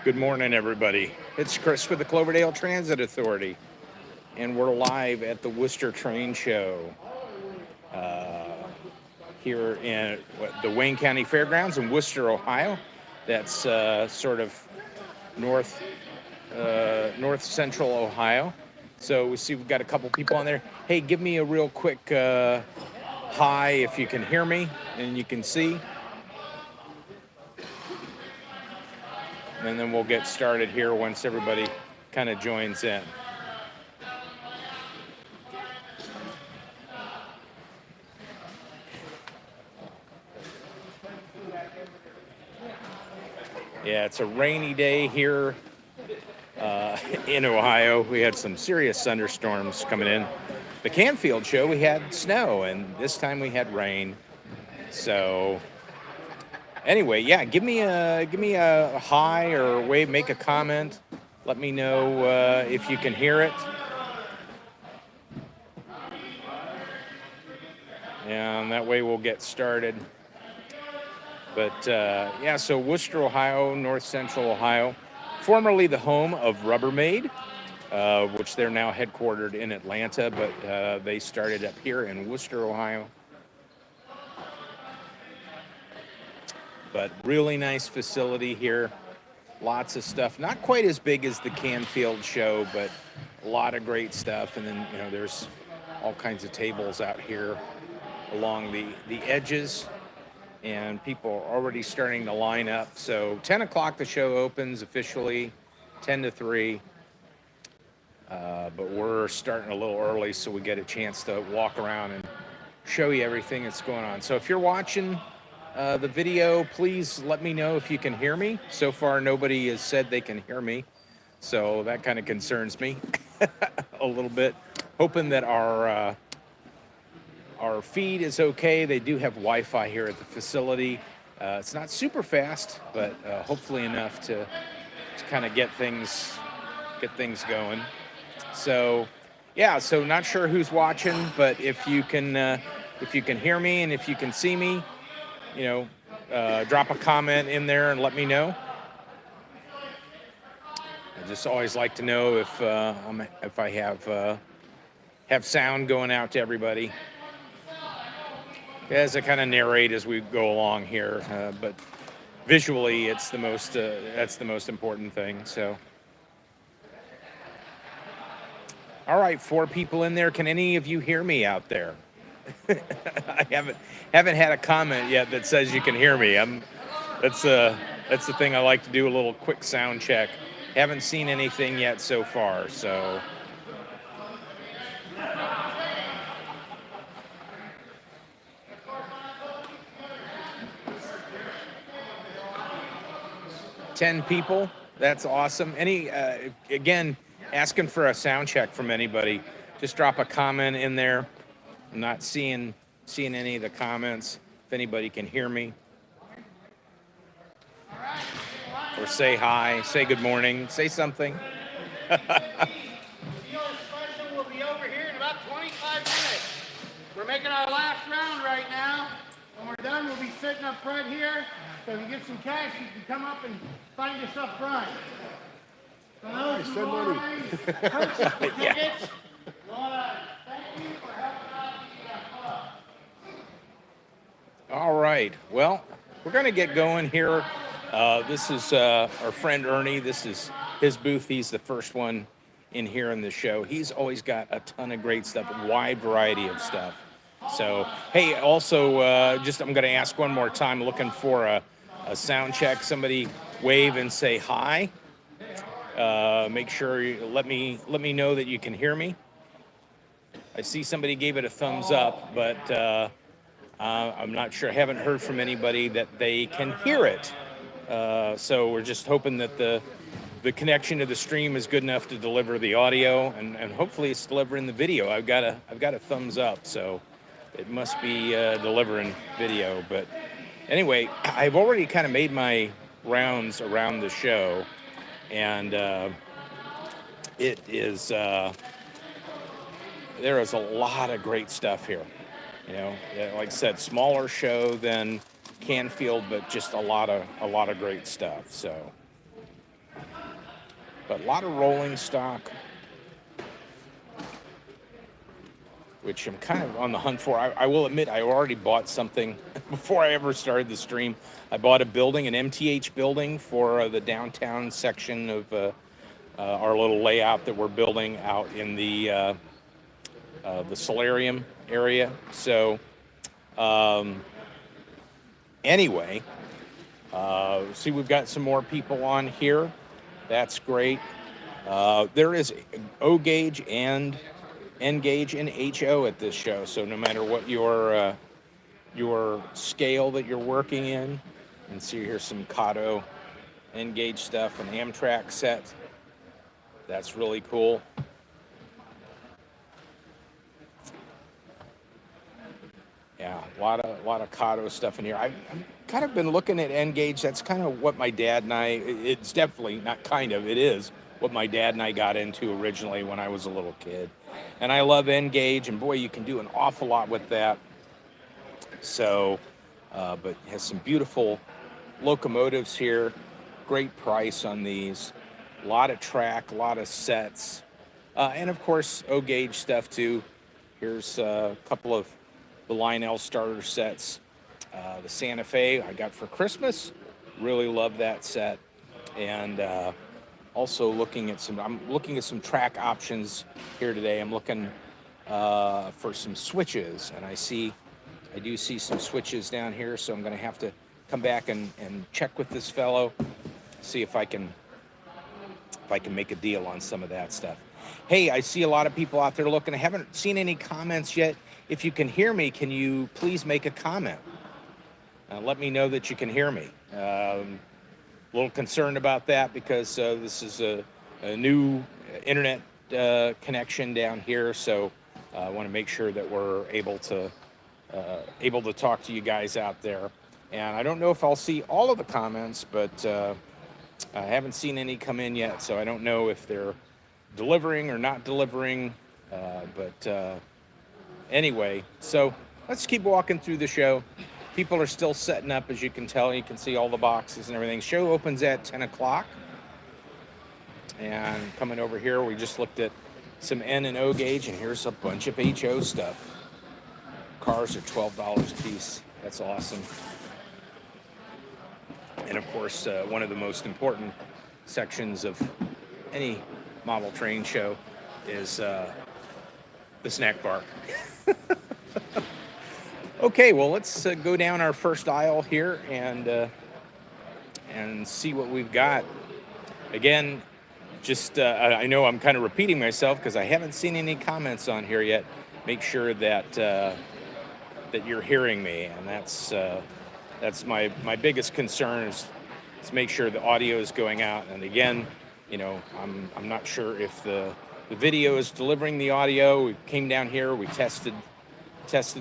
Good morning, everybody. It's Chris with the Cloverdale Transit Authority, and we're live at the Wooster Train Show here in the Wayne County Fairgrounds in Wooster, Ohio. That's sort of north central Ohio. So we see we've got a couple people on there. Hey, give me a real quick hi if you can hear me and you can see. And then we'll get started here once everybody kind of joins in. Yeah, it's a rainy day here in Ohio. We had some serious thunderstorms coming in. The Canfield show, we had snow, and this time we had rain. So anyway, yeah, give me a hi or wave, make a comment. Let me know if you can hear it. And that way we'll get started. But yeah, so Wooster, Ohio, north central Ohio, formerly the home of Rubbermaid, which they're now headquartered in Atlanta, but they started up here in Wooster, Ohio. But really nice facility here. Lots of stuff. Not quite as big as the Canfield show, but a lot of great stuff. And then, there's all kinds of tables out here along the edges. And people are already starting to line up. So 10 o'clock the show opens officially, 10 to 3. But we're starting a little early so we get a chance to walk around and show you everything that's going on. So if you're watching the video, please let me know if you can hear me. So far, nobody has said they can hear me. So that kind of concerns me a little bit. Hoping that our feed is okay. They do have Wi-Fi here at the facility. It's not super fast, but hopefully enough to kind of get things going. So yeah, so not sure who's watching, but if you can hear me and if you can see me, drop a comment in there and let me know. I just always like to know if I have sound going out to everybody. As I kind of narrate as we go along here, but visually, it's that's the most important thing. So, all right, 4 people in there. Can any of you hear me out there? I haven't had a comment yet that says you can hear me. That's the thing I like to do, a little quick sound check. Haven't seen anything yet so far, so. 10 people. That's awesome. Again, asking for a sound check from anybody. Just drop a comment in there. I'm not seeing any of the comments. If anybody can hear me. Or say hi, say good morning, say something. Special will be over here in about 25 minutes. We're making our last round right now. When we're done, we'll be sitting up front here. So if you get some cash, you can come up and find us up front. For those who already purchased the tickets, thank you for helping out the club. All right. Well, we're going to get going here. This is our friend Ernie. This is his booth. He's the first one in here in the show. He's always got a ton of great stuff, a wide variety of stuff. So, hey, also, I'm going to ask one more time, looking for a sound check. Somebody wave and say hi. Make sure you let me know that you can hear me. I see somebody gave it a thumbs up, but I'm not sure. I haven't heard from anybody that they can hear it. So we're just hoping that the connection to the stream is good enough to deliver the audio, and hopefully it's delivering the video. I've got a thumbs up, so it must be delivering video. But anyway, I've already kind of made my rounds around the show, and it is there is a lot of great stuff here. Like I said, smaller show than Canfield, but just a lot of great stuff. So but a lot of rolling stock, which I'm kind of on the hunt for. I will admit I already bought something before I ever started the stream. I bought a building, an MTH building for the downtown section of our little layout that we're building out in the solarium area. So anyway, see, we've got some more people on here. That's great. There is O gauge and N gauge and HO at this show. So no matter what your scale that you're working in, and see here's some Kato N gauge stuff, an Amtrak set. That's really cool. Yeah, a lot of Kato stuff in here. I've kind of been looking at N gauge. That's kind of what my dad and it's definitely not kind of, it is what my dad and I got into originally when I was a little kid. And I love N gauge, and boy, you can do an awful lot with that. So, but it has some beautiful locomotives here. Great price on these. A lot of track, a lot of sets. And of course, O gauge stuff too. Here's a couple of the Lionel starter sets. The Santa Fe I got for Christmas. Really love that set. And also I'm looking at some track options here today. I'm looking for some switches, and I do see some switches down here, so I'm going to have to come back and check with this fellow, see if I can make a deal on some of that stuff. Hey, I see a lot of people out there looking. I haven't seen any comments yet. If you can hear me, can you please make a comment? Let me know that you can hear me. A little concerned about that because this is a new internet connection down here, so I want to make sure that we're able to talk to you guys out there. And I don't know if I'll see all of the comments, but I haven't seen any come in yet, so I don't know if they're delivering or not delivering. But anyway, so let's keep walking through the show. People are still setting up, as you can tell. You can see all the boxes and everything. Show opens at 10 o'clock. And coming over here, we just looked at some N and O gauge, and here's a bunch of HO stuff. Cars are $12 a piece. That's awesome. And of course, one of the most important sections of any model train show is the snack bar. Okay, well, let's go down our first aisle here and see what we've got. Again, just I know I'm kind of repeating myself because I haven't seen any comments on here yet. Make sure that that you're hearing me, and that's my biggest concern is make sure the audio is going out. And again, you know, I'm not sure if the video is delivering the audio. We came down here, we tested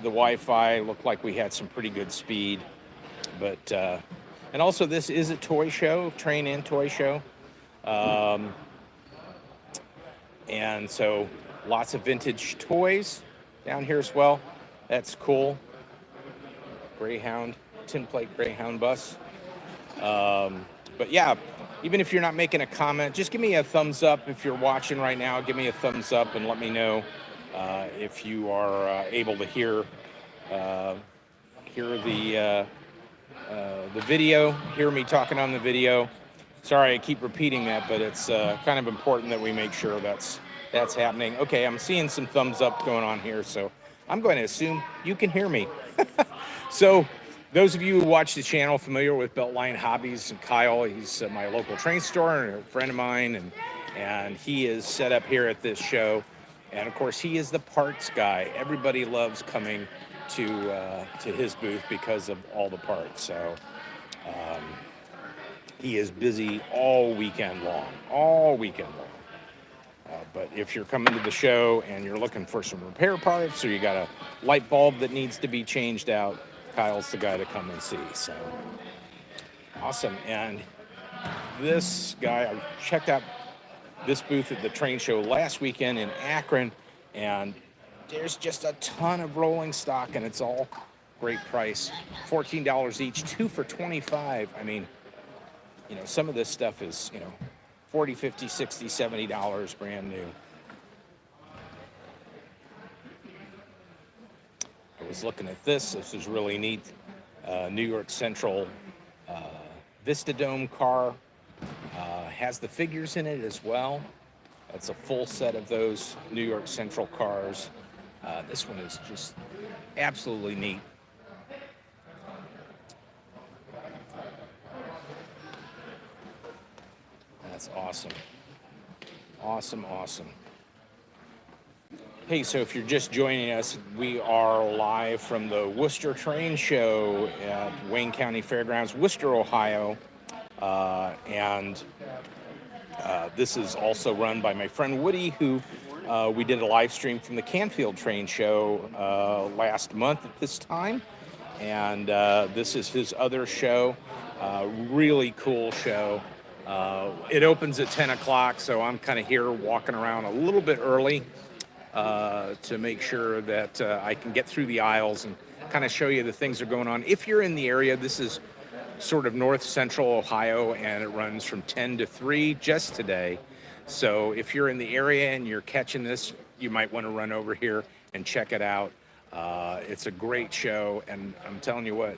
the Wi-Fi. Looked like we had some pretty good speed, but and also this is a toy show, train and toy show, and so lots of vintage toys down here as well. That's cool. Greyhound, tin plate Greyhound bus. But yeah, even if you're not making a comment, just give me a thumbs up. If you're watching right now, give me a thumbs up and let me know if you are able to hear the video, hear me talking on the video. Sorry, I keep repeating that, but it's kind of important that we make sure that's happening. Okay, I'm seeing some thumbs up going on here, so I'm going to assume you can hear me. So those of you who watch the channel familiar with Beltline Hobbies and Kyle, he's my local train store and a friend of mine, and he is set up here at this show. And of course, he is the parts guy. Everybody loves coming to his booth because of all the parts. So he is busy all weekend long. But if you're coming to the show and you're looking for some repair parts, or you got a light bulb that needs to be changed out, Kyle's the guy to come and see. So awesome. And this guy, I checked out this booth at the train show last weekend in Akron, and there's just a ton of rolling stock, and it's all great price. $14 each, 2 for $25. I mean, you know, some of this stuff is, you know, $40, $50, $60, $70 brand new. I was looking at this. This is really neat. New York Central Vista Dome car. Has the figures in it as well. That's a full set of those New York Central cars. This one is just absolutely neat. That's awesome. Awesome, awesome. Hey, so if you're just joining us, we are live from the Wooster Train Show at Wayne County Fairgrounds, Wooster, Ohio. And this is also run by my friend Woody, who we did a live stream from the Canfield train show last month at this time. And this is his other show. Really cool show. It opens at 10 o'clock, so I'm kind of here walking around a little bit early to make sure that I can get through the aisles and kind of show you the things that are going on. If you're in the area, this is sort of north central Ohio, and it runs from 10 to 3 just today. So if you're in the area and you're catching this, you might want to run over here and check it out. It's a great show, and I'm telling you what,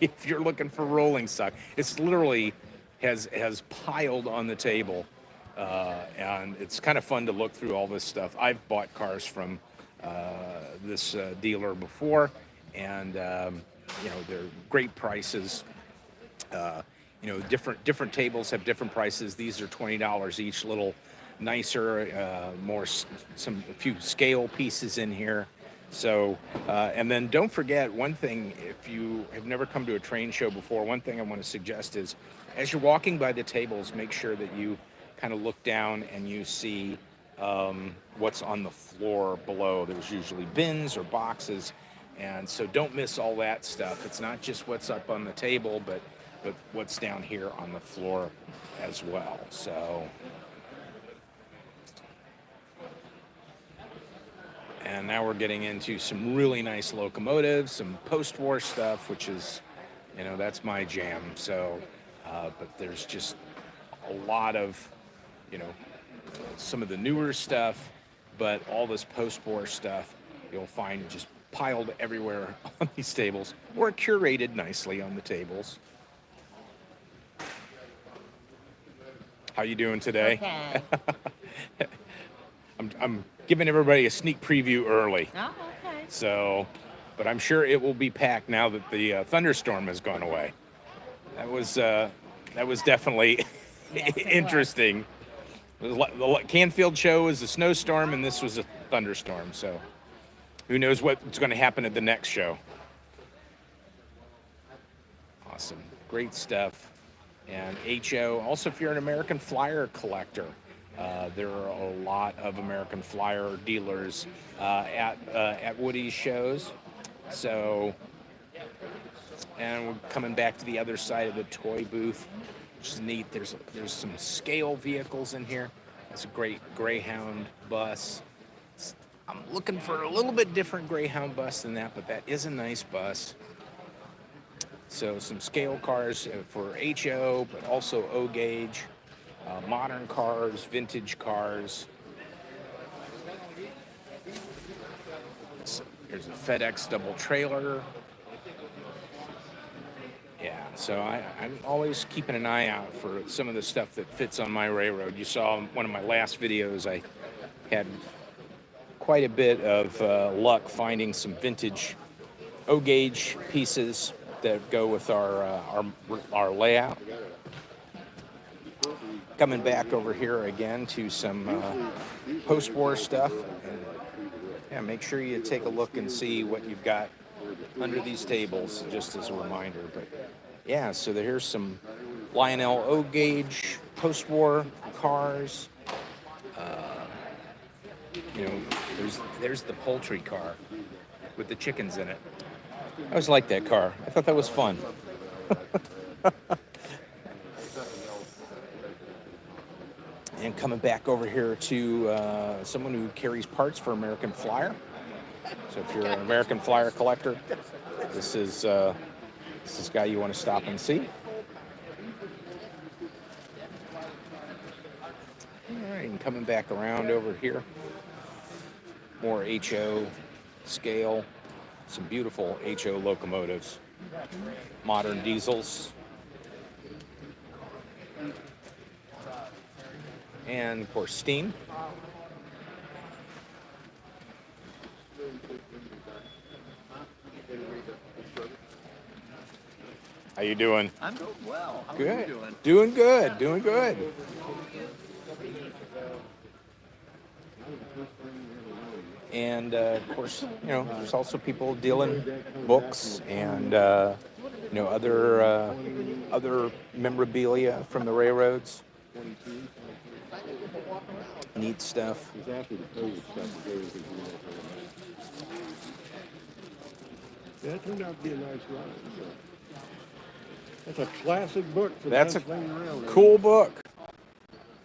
if you're looking for rolling stock, it's literally has piled on the table, and it's kind of fun to look through all this stuff. I've bought cars from this dealer before, and you know, they're great prices. You know, different tables have different prices. These are $20 each, little nicer, a few scale pieces in here. So, and then don't forget one thing, if you have never come to a train show before, one thing I want to suggest is, as you're walking by the tables, make sure that you kind of look down and you see what's on the floor below. There's usually bins or boxes, and so don't miss all that stuff. It's not just what's up on the table, but what's down here on the floor as well. So, and now we're getting into some really nice locomotives, some post-war stuff, which is, you know, that's my jam. So, but there's just a lot of, you know, some of the newer stuff, but all this post-war stuff you'll find just piled everywhere on these tables, or curated nicely on the tables. How you doing today? Okay. I'm giving everybody a sneak preview early. Oh, okay. So, but I'm sure it will be packed now that the thunderstorm has gone away. That was definitely Yes, it interesting. The Canfield show was a snowstorm, and this was a thunderstorm. So, who knows what's going to happen at the next show? Awesome, great stuff. And HO. Also, if you're an American Flyer collector, there are a lot of American Flyer dealers at Woody's shows. So, and we're coming back to the other side of the toy booth, which is neat. There's some scale vehicles in here. It's a great Greyhound bus. I'm looking for a little bit different Greyhound bus than that, but that is a nice bus. So some scale cars for HO, but also O gauge, modern cars, vintage cars. There's a FedEx double trailer. Yeah, so I'm always keeping an eye out for some of the stuff that fits on my railroad. You saw in one of my last videos, I had quite a bit of luck finding some vintage O gauge pieces that go with our layout. Coming back over here again to some post-war stuff. And, yeah, make sure you take a look and see what you've got under these tables, just as a reminder. But yeah, so here's some Lionel O gauge post-war cars. You know, there's the poultry car with the chickens in it. I always liked that car. I thought that was fun. And coming back over here to someone who carries parts for American Flyer. So if you're an American Flyer collector, this is a guy you want to stop and see. and coming back around over here. More HO scale. Some beautiful HO locomotives. Modern diesels. And of course steam. How you doing? I'm doing well. How Good. are you doing? Doing good. Doing good. And of course, you know, there's also people dealing books and you know, other memorabilia from the railroads. Neat stuff. That turned out to be a nice ride. That's a classic book for That's the a Pennsylvania Railroad. cool book.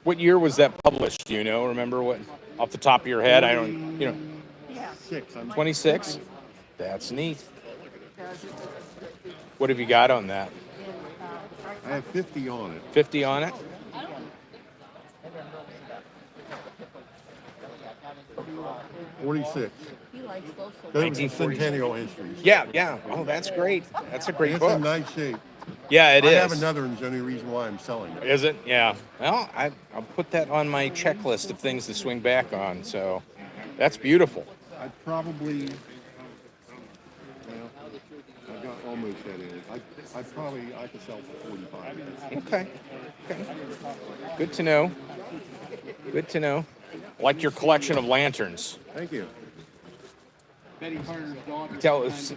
What year was that published? Do you know? Remember what off the top of your head? I don't. You know, 26. That's neat. What have you got on that? I have 50 on it. 50 on it. 46. He likes those. That was the 1946. Centennial History. Yeah. Oh, that's great. That's a great It's book. in nice shape. Yeah, it I is. have another one. It's the only reason why I'm selling it. Is it? Yeah. Well, I'll put that on my checklist of things to swing back on. So that's beautiful. I probably, well, I got almost that in. I could sell for 45. Okay. Good to know. Good to know. Like your collection of lanterns. Thank you. Tell us,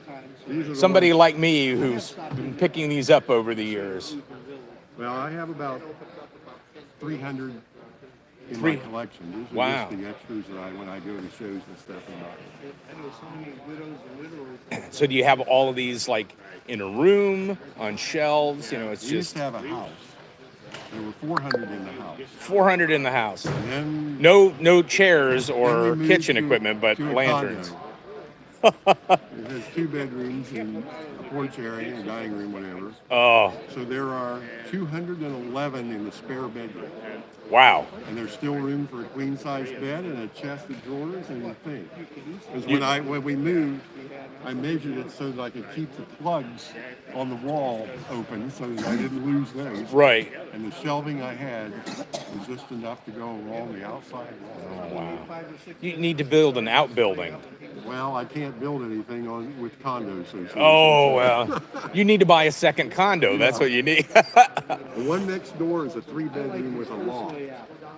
These are the somebody ones- like me who's been picking these up over the years. Well, I have about 300 in Three- my collection. These are Wow. just the extras that when I go to shows and stuff. So do you have all of these like in a room, on shelves? You know, it's We used just to have a house. There were 400 in the house. 400 in the house. And then No chairs then or we moved kitchen to- equipment, but to a lanterns. condo. It has 2 bedrooms and a porch area, a dining room, whatever. Oh, So there are 211 in the spare bedroom. wow. And there's still room for a queen size bed and a chest of drawers and a thing. Because when we moved, I measured it so that I could keep the plugs on the wall open so that I didn't lose those. Right. And the shelving I had was just enough to go along the outside wall. You need to build an outbuilding. Well, I can't build anything with condos. Oh, well. You need to buy a second condo. That's what you need. The one next door is a 3-bedroom with a loft.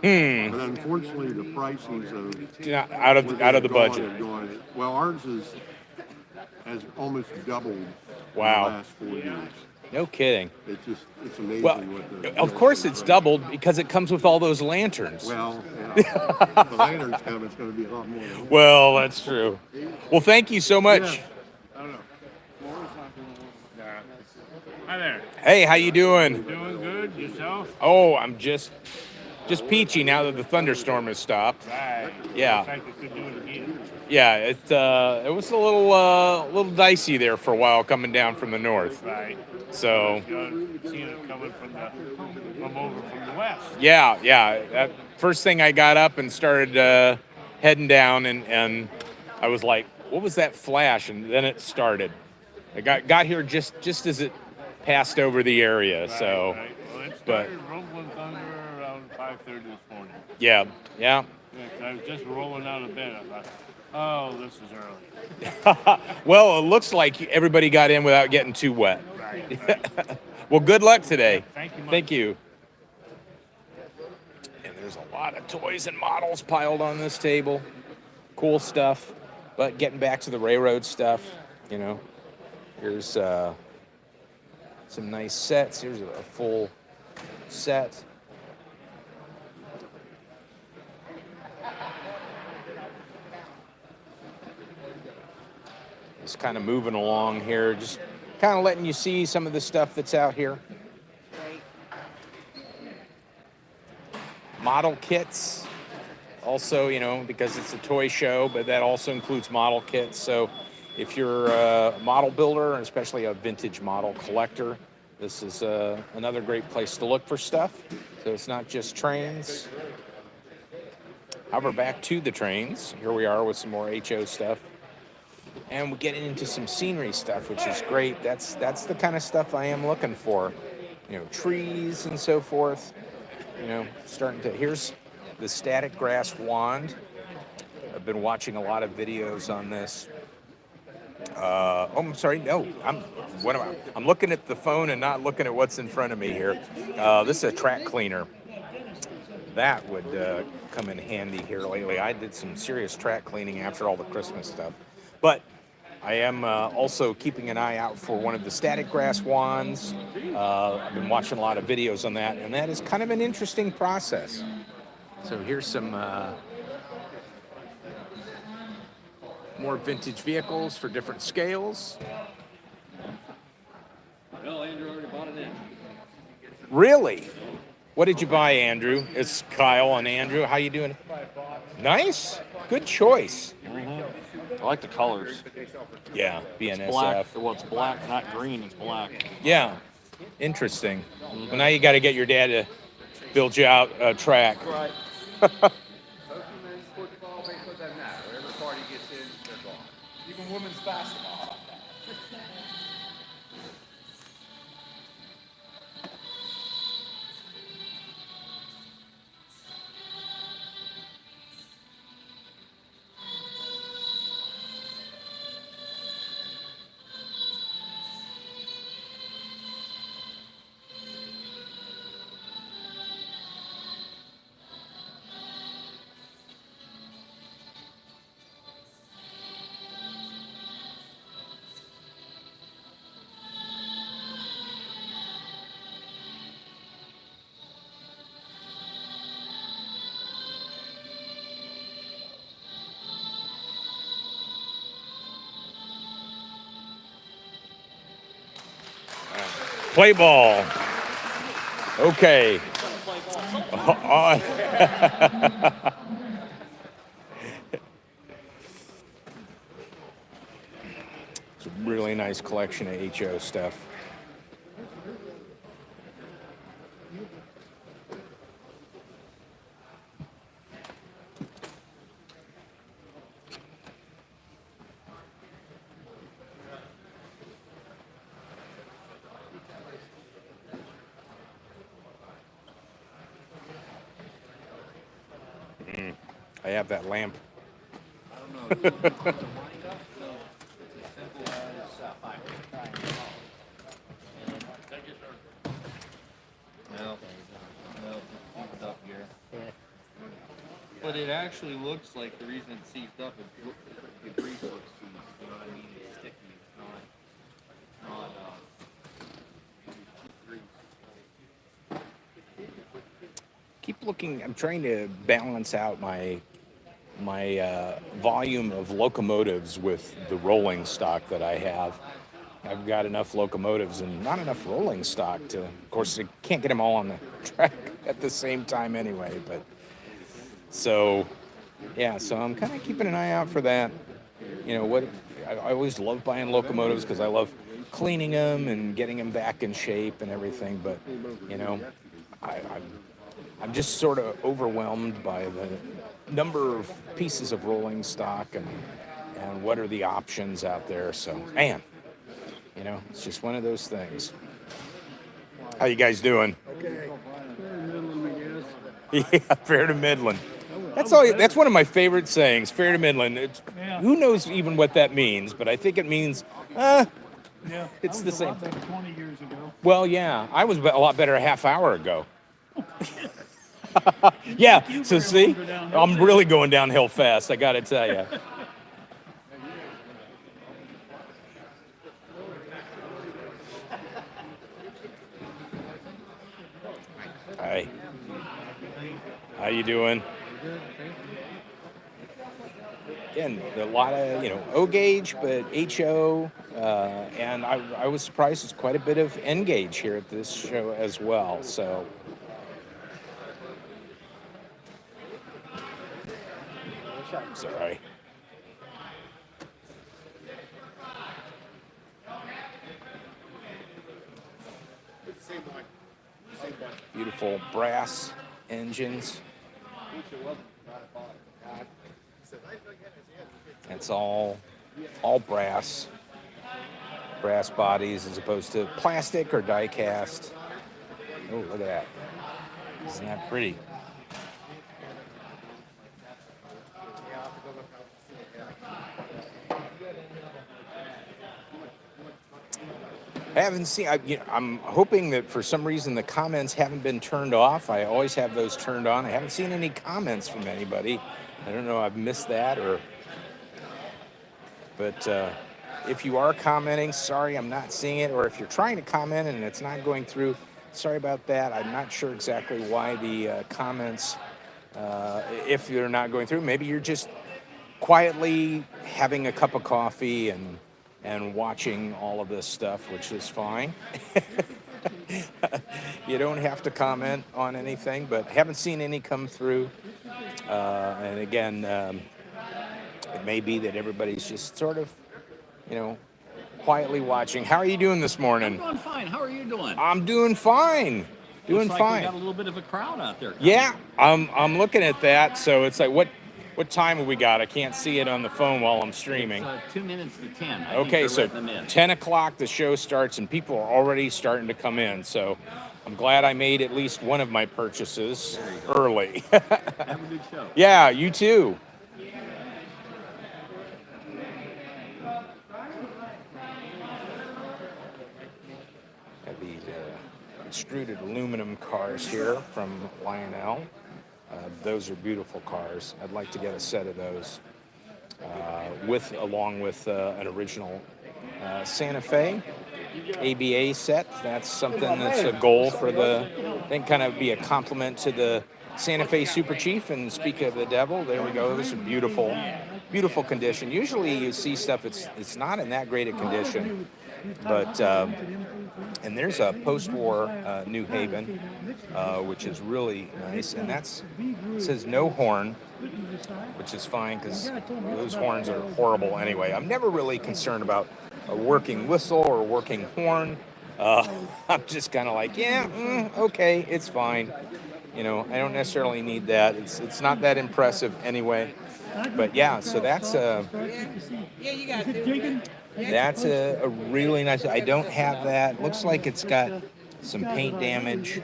But unfortunately, the prices of Yeah, out of the budget. have gone. Well, ours has almost doubled Wow. in the last 4 years. No kidding. It's amazing Well, what the of course it's doubled because it comes with all those lanterns. Well, yeah. The lanterns come, it's going to be a lot more. Well, that's true. Well, thank you so much. Hi there. Hey, how you doing? Doing good. Yourself? Oh, I'm just peachy now that the thunderstorm has stopped. Right. Yeah. Looks like we could do it again. Yeah, it was a little dicey there for a while coming down from the north. Right. So Seeing it coming from over from the west. yeah. That first thing I got up and started heading down, and I was like, "What was that flash?" And then it started. I got here just as it passed over the area. So, Right. Well, it but started rumbling thunder around 5:30 this morning. yeah. Yeah, 'cause I was just rolling out of bed. I thought, oh, this is early. Well, it looks like everybody got in without getting too wet. Right. Well, good luck today. Thank you much. Thank you. And there's a lot of toys and models piled on this table. Cool stuff. But getting back to the railroad stuff, you know, here's some nice sets. Here's a full set. Just kind of moving along here, just kind of letting you see some of the stuff that's out here. Model kits, also, you know, because it's a toy show, but that also includes model kits. So if you're a model builder, and especially a vintage model collector, this is another great place to look for stuff. So it's not just trains. However, back to the trains. Here we are with some more HO stuff. And we're getting into some scenery stuff, which is great. That's the kind of stuff I am looking for. You know, trees and so forth. You know, here's the static grass wand. I've been watching a lot of videos on this. I'm sorry. No, I'm looking at the phone and not looking at what's in front of me here. This is a track cleaner. That would come in handy here lately. I did some serious track cleaning after all the Christmas stuff. But I am also keeping an eye out for one of the static grass wands. I've been watching a lot of videos on that, and that is kind of an interesting process. So here's some more vintage vehicles for different scales. Well, Andrew already bought it in. Really? What did you buy, Andrew? It's Kyle and Andrew. How you doing? Nice. Good choice. I like the colors. Yeah, Black. BNSF. Well, it's black, not green. It's black. Yeah, interesting. Well, now you got to get your dad to build you out a track. Right. Even women's basketball. Play ball. Okay. It's a really nice collection of HO stuff. I have that lamp. No, seized up here. But it actually looks like the reason it's seized up is the grease looks seized. You know what I mean? It's sticky. It's not grease. Keep looking. I'm trying to balance out my volume of locomotives with the rolling stock that I have. I've got enough locomotives and not enough rolling stock to, of course, I can't get them all on the track at the same time anyway, but so I'm kind of keeping an eye out for that. You know, I always love buying locomotives because I love cleaning them and getting them back in shape and everything, but, you know, I'm just sort of overwhelmed by the number of pieces of rolling stock and what are the options out there. So, man, you know, it's just one of those things. How you guys doing? Okay. Yeah, fair to Midland. That's all. That's one of my favorite sayings. Fair to Midland. Who knows even what that means? But I think it means, Yeah, it's that the was same a lot better 20 years ago. well, yeah, I was a lot better a half hour ago. Yeah, so see, I'm really going downhill fast, I gotta tell you. Hi. How you doing? Again, a lot of, O gauge, but HO, and I was surprised there's quite a bit of N gauge here at this show as well, so. Sorry. Beautiful brass engines. It's all brass bodies as opposed to plastic or die cast. Oh, look at that. Isn't that pretty? I haven't seen. I'm hoping that for some reason the comments haven't been turned off. I always have those turned on. I haven't seen any comments from anybody. I don't know. I've missed that, but if you are commenting, sorry, I'm not seeing it. Or if you're trying to comment and it's not going through, sorry about that. I'm not sure exactly why the comments, if they're not going through, maybe you're just quietly having a cup of coffee and watching all of this stuff, which is fine. You don't have to comment on anything, but haven't seen any come through. And again, it may be that everybody's just sort of, quietly watching. How are you doing this morning? I'm doing fine. How are you doing? I'm doing fine. Doing Looks like fine. We got a little bit of a crowd out there. Yeah, I'm looking at that. So it's like, what time have we got? I can't see it on the phone while I'm streaming. It's 2 minutes to 10. Okay, so them in. 10 o'clock the show starts and people are already starting to come in. So I'm glad I made at least one of my purchases early. Have a good show. Yeah, you too. Have these extruded aluminum cars here from Lionel. Those are beautiful cars. I'd like to get a set of those along with an original Santa Fe ABA set. That's something that's a goal for I think kind of be a compliment to the Santa Fe Super Chief. And speak of the devil, there we go. This is beautiful, beautiful condition. Usually you see stuff, it's not in that great a condition, but and there's a post-war New Haven, which is really nice, and it says no horn, which is fine because those horns are horrible anyway. I'm never really concerned about a working whistle or a working horn. I'm just kind of like, okay, it's fine. I don't necessarily need that. It's not that impressive anyway. But yeah, so that's that's a really nice. I don't have that. Looks like it's got some paint damage.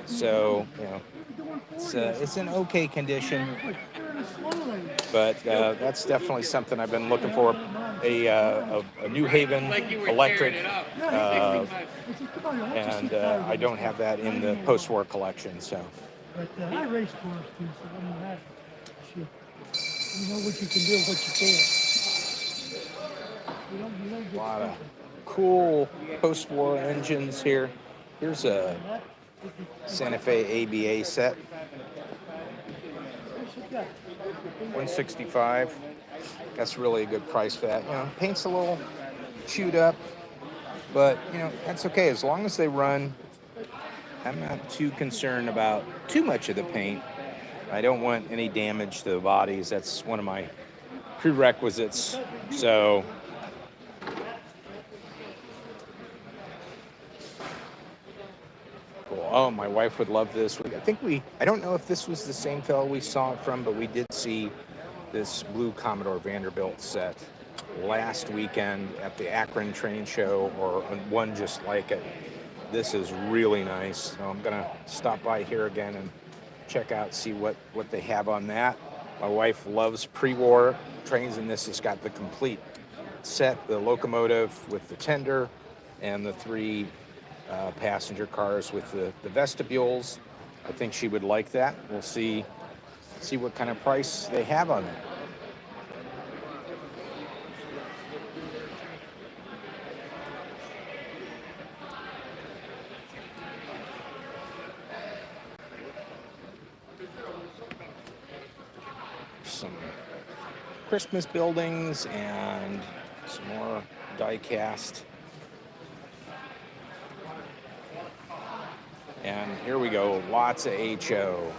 So it's an okay condition. But that's definitely something I've been looking for. A New Haven electric, and I don't have that in the post-war collection. So. But I race cars too, so I mean that shit. You know what you can do, what you can't. You don't A lot of cool post-war engines here. Here's a Santa Fe ABA set. $165. That's really a good price for that. Paint's a little chewed up, but that's okay as long as they run. I'm not too concerned about too much of the paint. I don't want any damage to the bodies. That's one of my prerequisites. So cool. Oh, my wife would love this. I don't know if this was the same fellow we saw it from, but we did see this blue Commodore Vanderbilt set last weekend at the Akron Train Show, or one just like it. This is really nice. So I'm gonna stop by here again and check out, see what they have on that. My wife loves pre-war trains, and this has got the complete set, the locomotive with the tender and the 3 passenger cars with the vestibules. I think she would like that. We'll see what kind of price they have on that. Some Christmas buildings and some more die cast. And here we go, lots of HO.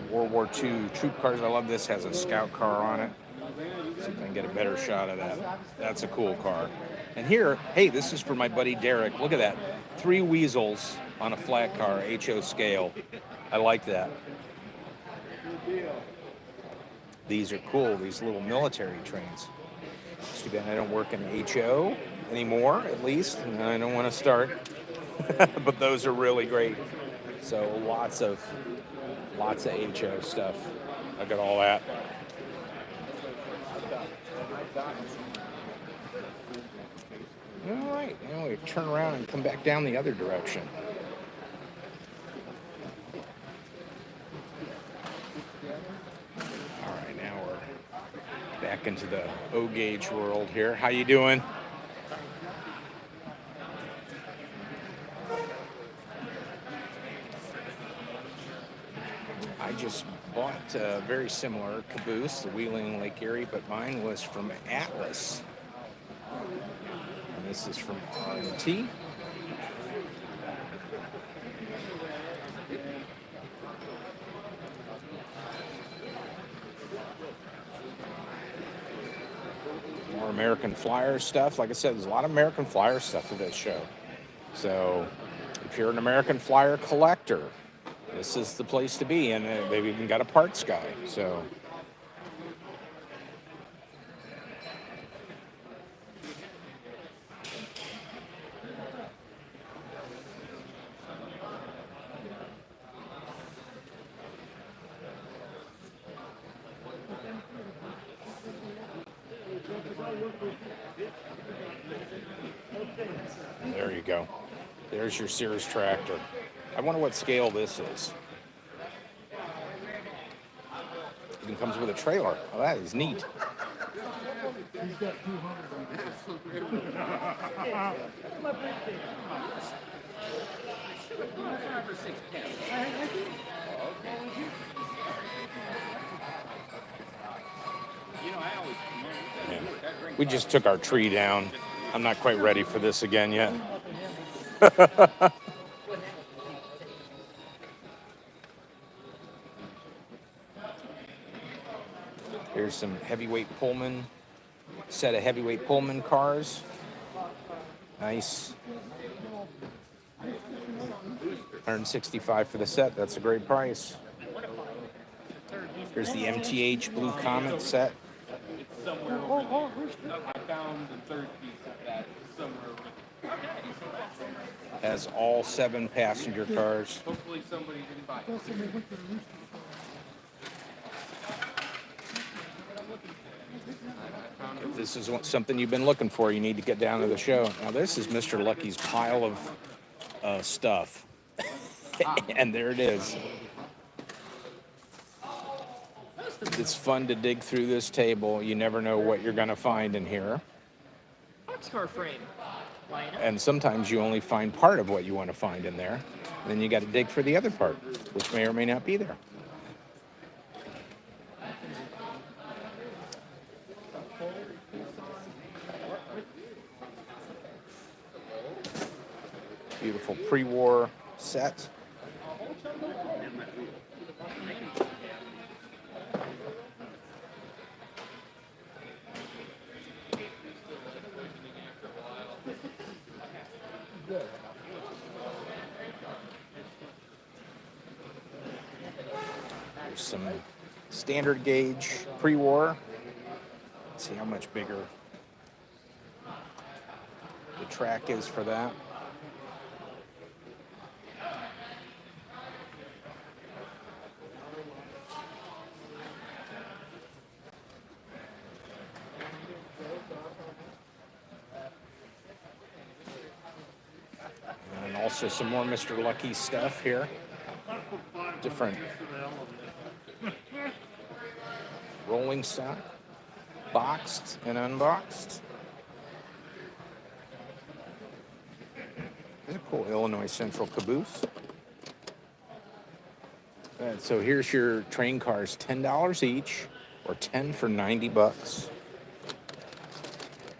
World War II troop cars. I love this. Has a scout car on it. See if I can get a better shot of that. That's a cool car. And here, hey, this is for my buddy Derek. Look at that. 3 weasels on a flat car, HO scale. I like that. These are cool, these little military trains. It's too bad I don't work in HO anymore, at least, and I don't want to start. But those are really great. So lots of HO stuff. I got all that. All right, now we turn around and come back down the other direction. All right, now we're back into the O-gauge world here. How you doing? I just bought a very similar caboose, the Wheeling Lake Erie, but mine was from Atlas. And this is from R&T. More American Flyer stuff. Like I said, there's a lot of American Flyer stuff at this show. So if you're an American Flyer collector, this is the place to be. And they've even got a parts guy. So there you go. There's your Sears tractor. I wonder what scale this is. It even comes with a trailer. Oh, that is neat. He's got 200. Man, we just took our tree down. I'm not quite ready for this again yet. Here's some heavyweight Pullman, set of heavyweight Pullman cars. Nice. $165 for the set. That's a great price. Here's the MTH Blue Comet set. I found the third piece of that somewhere. Has all 7 passenger cars. Hopefully somebody didn't buy it. If this is something you've been looking for, you need to get down to the show. Now, this is Mr. Lucky's pile of stuff. And there it is. It's fun to dig through this table. You never know what you're going to find in here. Boxcar frame. Why not? And sometimes you only find part of what you want to find in there. And then you got to dig for the other part, which may or may not be there. Beautiful pre-war set. There's some standard gauge pre-war. Let's see how much bigger the track is for that. And also some more Mr. Lucky stuff here. Different rolling stock, boxed and unboxed. There's a cool Illinois Central caboose. And so here's your train cars, $10 each, or 10 for $90.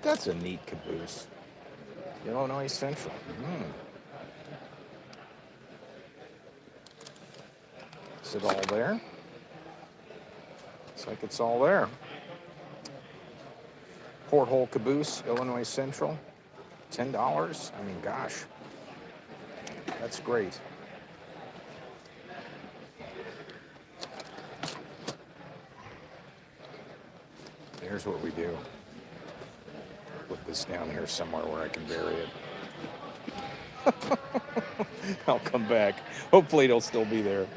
That's a neat caboose. Illinois Central. Is it all there? Looks like it's all there. Porthole caboose, Illinois Central. $10. I mean, gosh, that's great. Here's what we do. Put this down here somewhere where I can bury it. I'll come back. Hopefully it'll still be there.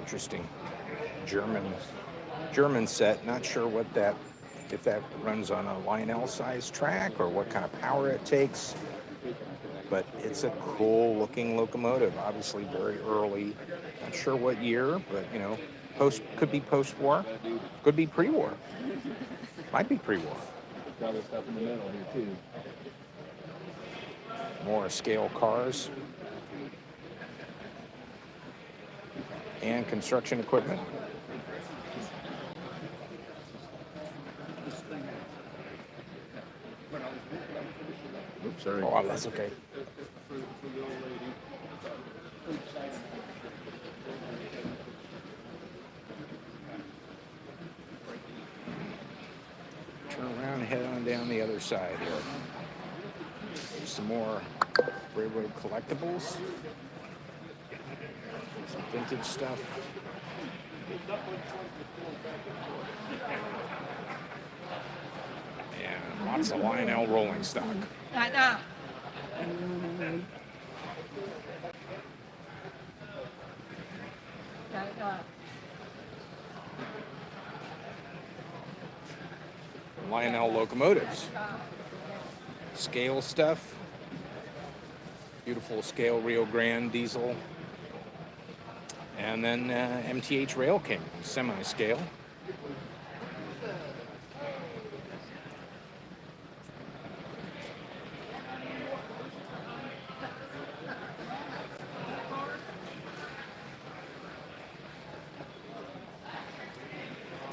Interesting. German set. Not sure what that, if that runs on a Lionel size track or what kind of power it takes. But it's a cool looking locomotive. Obviously very early. Not sure what year, but you know, could be post-war, could be pre-war. Might be pre-war. Other stuff in the middle here too. More scale cars and construction equipment. Oops, sorry. Oh, that's okay. Turn around and head on down the other side here. Some more railroad collectibles. Some vintage stuff. And lots of Lionel rolling stock. Lionel locomotives. Scale stuff. Beautiful scale Rio Grande diesel. And then MTH Rail King, semi-scale.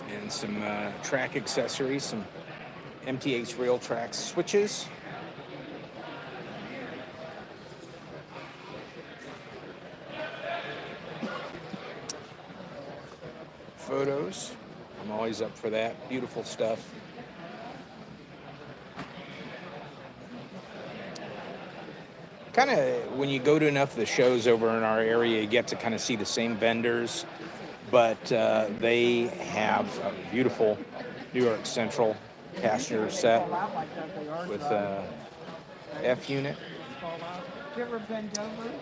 And some track accessories, some MTH Rail Track switches. Photos. I'm always up for that. Beautiful stuff. Kind of, when you go to enough of the shows over in our area, you get to kind of see the same vendors, but they have a beautiful New York Central passenger set with F unit.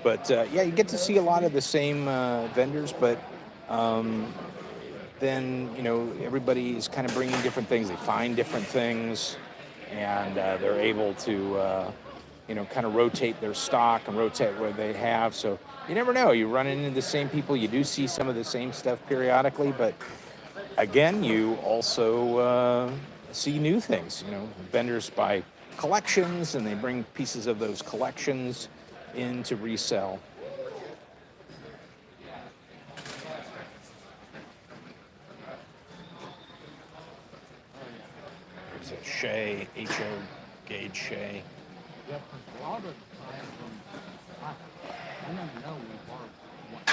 But yeah, you get to see a lot of the same vendors, but then, you know, everybody's kind of bringing different things. They find different things, and they're able to, you know, kind of rotate their stock and rotate what they have. So you never know. You run into the same people. You do see some of the same stuff periodically, but again, you also see new things. You know, vendors buy collections, and they bring pieces of those collections in to resell. There's a Shea, HO gauge Shea. Yep, a lot of times I don't know what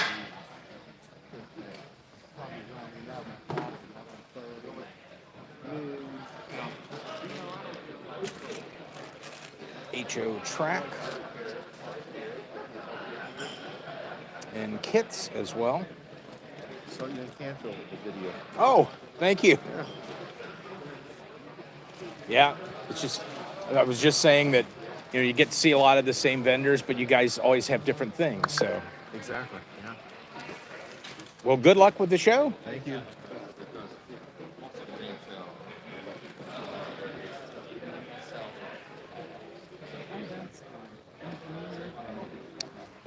to HO track and kits as well. Saw you in Canfield with the video. Oh, thank you. Yeah, it's just, I was just saying that, you know, you get to see a lot of the same vendors, but you guys always have different things. So, Exactly. Yeah. well, good luck with the show. Thank you.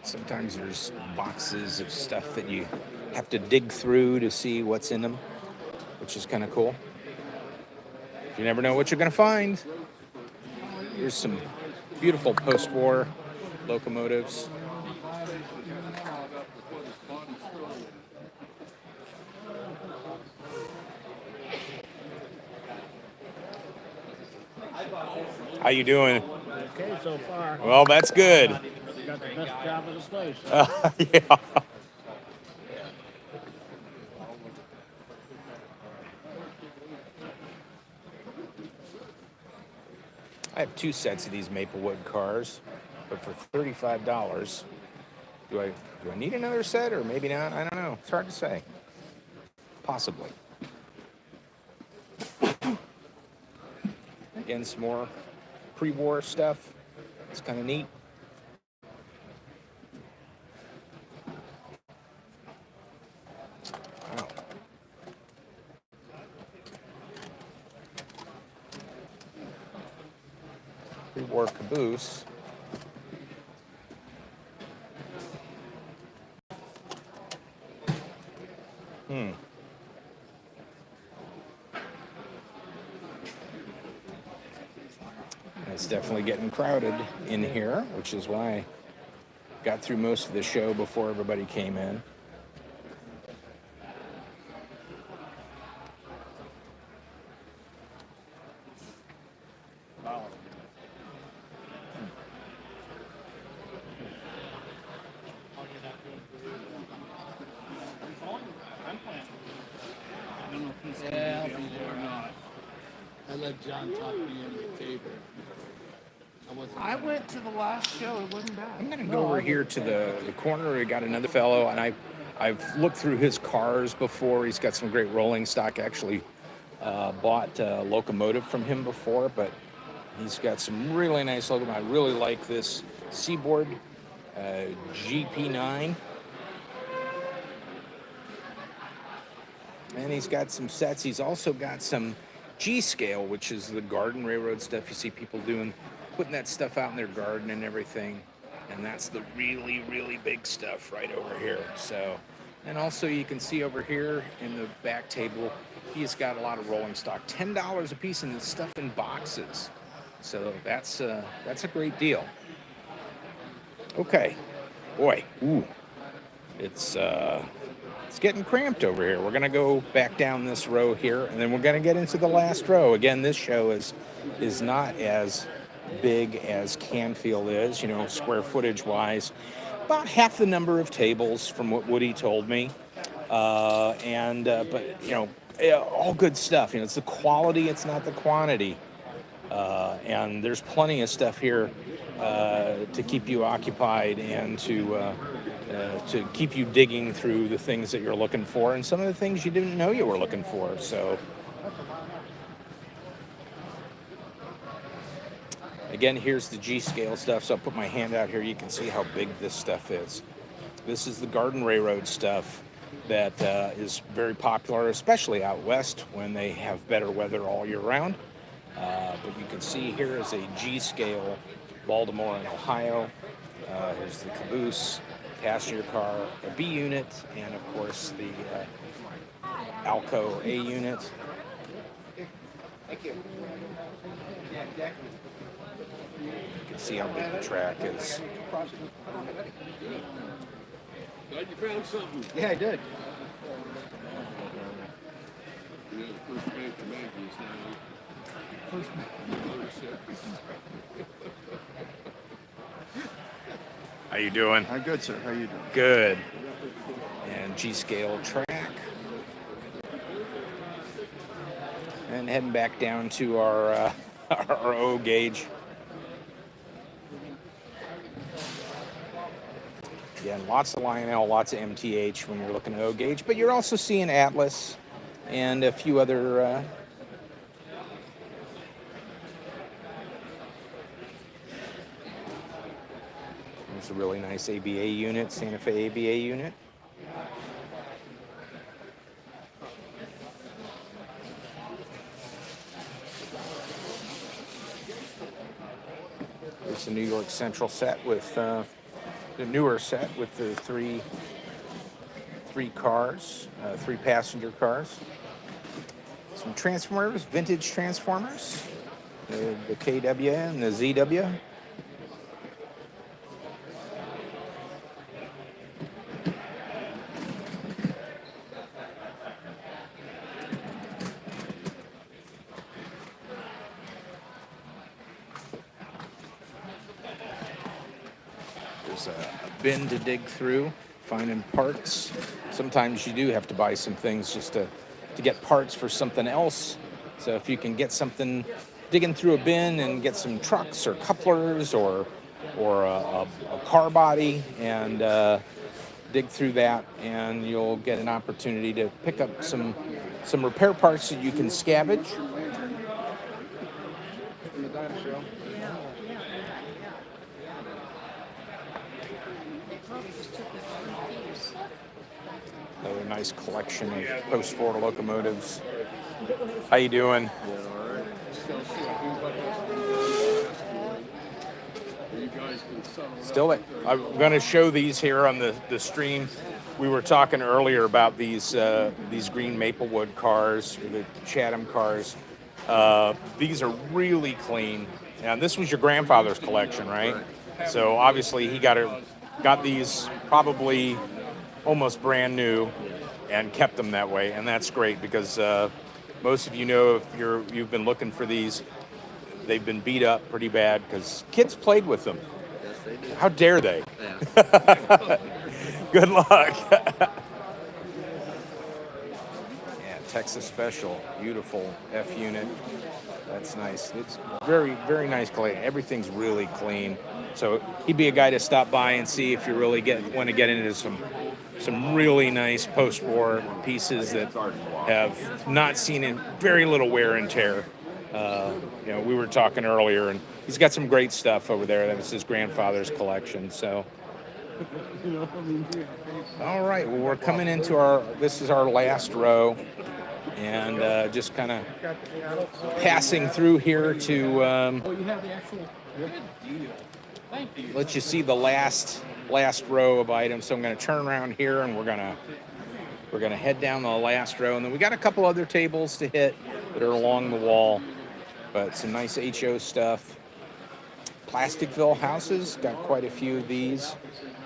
Sometimes there's boxes of stuff that you have to dig through to see what's in them, which is kind of cool. You never know what you're going to find. Here's some beautiful post-war locomotives. How you doing? Okay, so far. Well, that's good. Got the best job of the place. Yeah. I have 2 sets of these Maplewood cars, but for $35, do I need another set or maybe not? I don't know. It's hard to say. Possibly. Again, some more pre-war stuff. It's kind of neat. Wow. Pre-war caboose. It's definitely getting crowded in here, which is why I got through most of the show before everybody came in. Yeah, I'll be there or not. I let John talk me into the table. I went to the last show. It wasn't bad. I'm going to go over here to the corner. We got another fellow, and I've looked through his cars before. He's got some great rolling stock. Actually, bought a locomotive from him before, but he's got some really nice locomotive. I really like this Seaboard GP9. And he's got some sets. He's also got some G-scale, which is the garden railroad stuff you see people doing, putting that stuff out in their garden and everything. And that's the really, really big stuff right over here. So, and also you can see over here in the back table, he's got a lot of rolling stock, $10 a piece, and it's stuff in boxes. So that's a great deal. Okay, boy, ooh, it's getting cramped over here. We're gonna go back down this row here, and then we're gonna get into the last row. Again, this show is not as big as Canfield is, you know, square footage wise. About half the number of tables from what Woody told me. But you know, all good stuff. You know, it's the quality, it's not the quantity. And there's plenty of stuff here to keep you occupied and to keep you digging through the things that you're looking for and some of the things you didn't know you were looking for. So again, here's the G-scale stuff. So I'll put my hand out here. You can see how big this stuff is. This is the garden railroad stuff that is very popular, especially out west when they have better weather all year round. But you can see here is a G-scale Baltimore and Ohio. Here's the caboose, passenger car, a B unit, and of course the Alco A unit. Thank you. You can see how big the track is. Glad you found something. Yeah, I did. You're the first man to imagine this now. How you doing? I'm good, sir. How you doing? Good. And G-scale track. And heading back down to our our O gauge. Again, lots of Lionel, lots of MTH when you're looking at O gauge, but you're also seeing Atlas and a few other there's a really nice ABA unit, Santa Fe ABA unit. There's the New York Central set with the newer set with the three cars, 3 passenger cars. Some Transformers, vintage Transformers, the KW and the ZW. There's a bin to dig through, finding parts. Sometimes you do have to buy some things just to get parts for something else. So if you can get something, digging through a bin and get some trucks or couplers or a car body and dig through that, and you'll get an opportunity to pick up some repair parts that you can scavenge. Another nice collection of post-war locomotives. How you doing? Still it. I'm going to show these here on the stream. We were talking earlier about these green Maplewood cars, or the Chatham cars. These are really clean. Now, this was your grandfather's collection, right? So obviously he got these probably almost brand new and kept them that way, and that's great because most of you know, if you've been looking for these, they've been beat up pretty bad because kids played with them. How dare they? Good luck. Yeah, Texas Special, beautiful F unit. That's nice. It's very, very nice collection. Everything's really clean. So he'd be a guy to stop by and see if you really want to get into some really nice post-war pieces that have not seen in very little wear and tear. We were talking earlier, and he's got some great stuff over there. That was his grandfather's collection. So, all right. Well, we're coming into this is our last row, and just kind of passing through here to let you see the last row of items. So I'm going to turn around here, and we're gonna head down the last row, and then we got a couple other tables to hit that are along the wall. But some nice HO stuff. Plasticville houses, got quite a few of these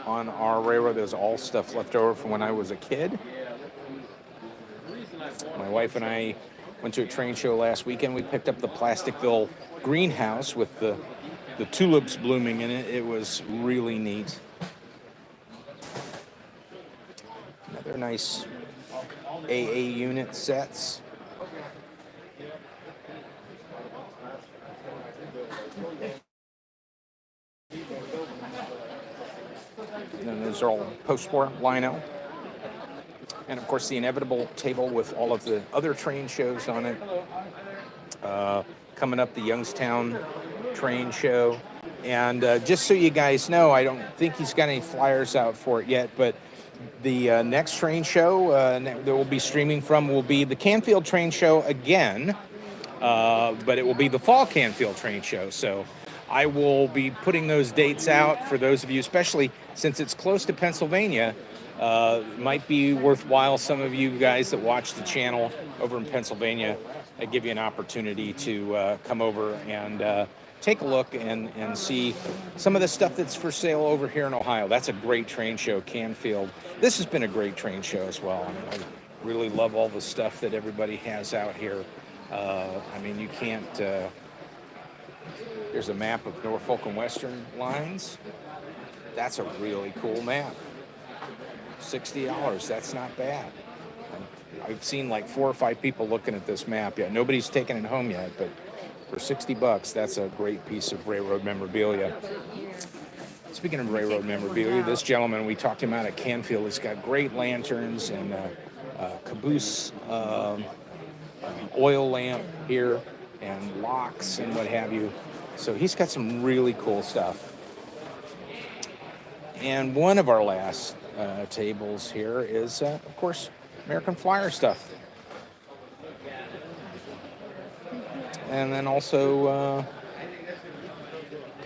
on our railroad. There's all stuff left over from when I was a kid. My wife and I went to a train show last weekend. We picked up the Plasticville greenhouse with the tulips blooming in it. It was really neat. Another nice AA unit sets. And then those are all post-war lino. And of course the inevitable table with all of the other train shows on it. Coming up, the Youngstown train show. And just so you guys know, I don't think he's got any flyers out for it yet, but the next train show that we'll be streaming from will be the Canfield train show again, but it will be the fall Canfield train show. So I will be putting those dates out for those of you, especially since it's close to Pennsylvania. Might be worthwhile, some of you guys that watch the channel over in Pennsylvania, I give you an opportunity to come over and take a look and see some of the stuff that's for sale over here in Ohio. That's a great train show, Canfield. This has been a great train show as well. I mean, I really love all the stuff that everybody has out here. I mean, you can't... Here's a map of Norfolk and Western lines. That's a really cool map. $60, that's not bad. I've seen like 4 or 5 people looking at this map yet. Nobody's taken it home yet, but for $60, that's a great piece of railroad memorabilia. Speaking of railroad memorabilia, this gentleman, we talked him out at Canfield, he's got great lanterns and caboose oil lamp here and locks and what have you. So he's got some really cool stuff. And one of our last tables here is, of course, American Flyer stuff. And then also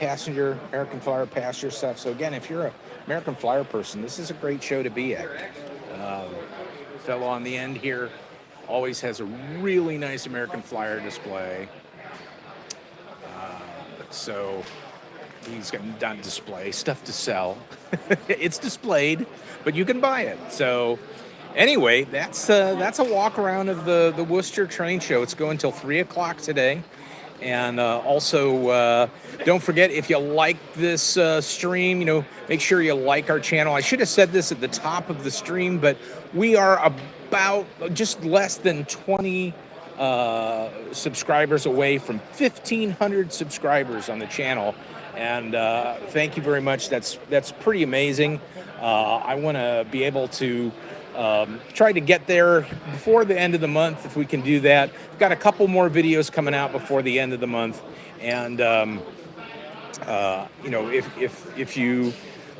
American Flyer passenger stuff. So again, if you're an American Flyer person, this is a great show to be at. Fellow on the end here always has a really nice American Flyer display. So he's got not display, stuff to sell. It's displayed, but you can buy it. So anyway, that's a walk around of the Wooster Train Show. It's going until 3 o'clock today. And also, don't forget, if you like this stream, you know, make sure you like our channel. I should have said this at the top of the stream, but we are about just less than 20 subscribers away from 1,500 subscribers on the channel. And thank you very much. That's pretty amazing. I want to be able to try to get there before the end of the month if we can do that. We've got a couple more videos coming out before the end of the month, and you know, if you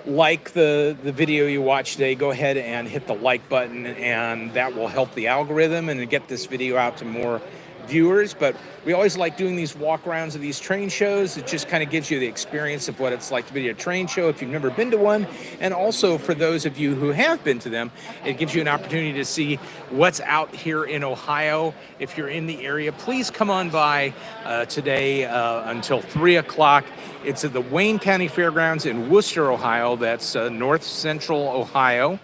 like the video you watched today, go ahead and hit the like button, and that will help the algorithm and get this video out to more viewers. But we always like doing these walk arounds of these train shows. It just kind of gives you the experience of what it's like to be at a train show if you've never been to one, and also for those of you who have been to them, it gives you an opportunity to see what's out here in Ohio. If you're in the area, please come on by today until 3 o'clock. It's at the Wayne County Fairgrounds in Wooster, Ohio. That's north central Ohio.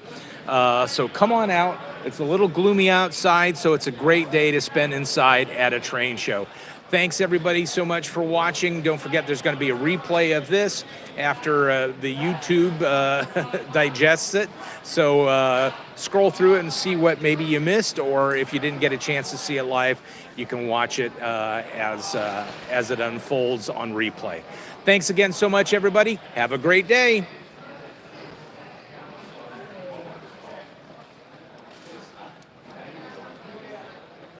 So come on out. It's a little gloomy outside, so it's a great day to spend inside at a train show. Thanks everybody so much for watching. Don't forget, there's going to be a replay of this after the YouTube digests it. So scroll through it and see what maybe you missed, or if you didn't get a chance to see it live, you can watch it as it unfolds on replay. Thanks again so much, everybody. Have a great day.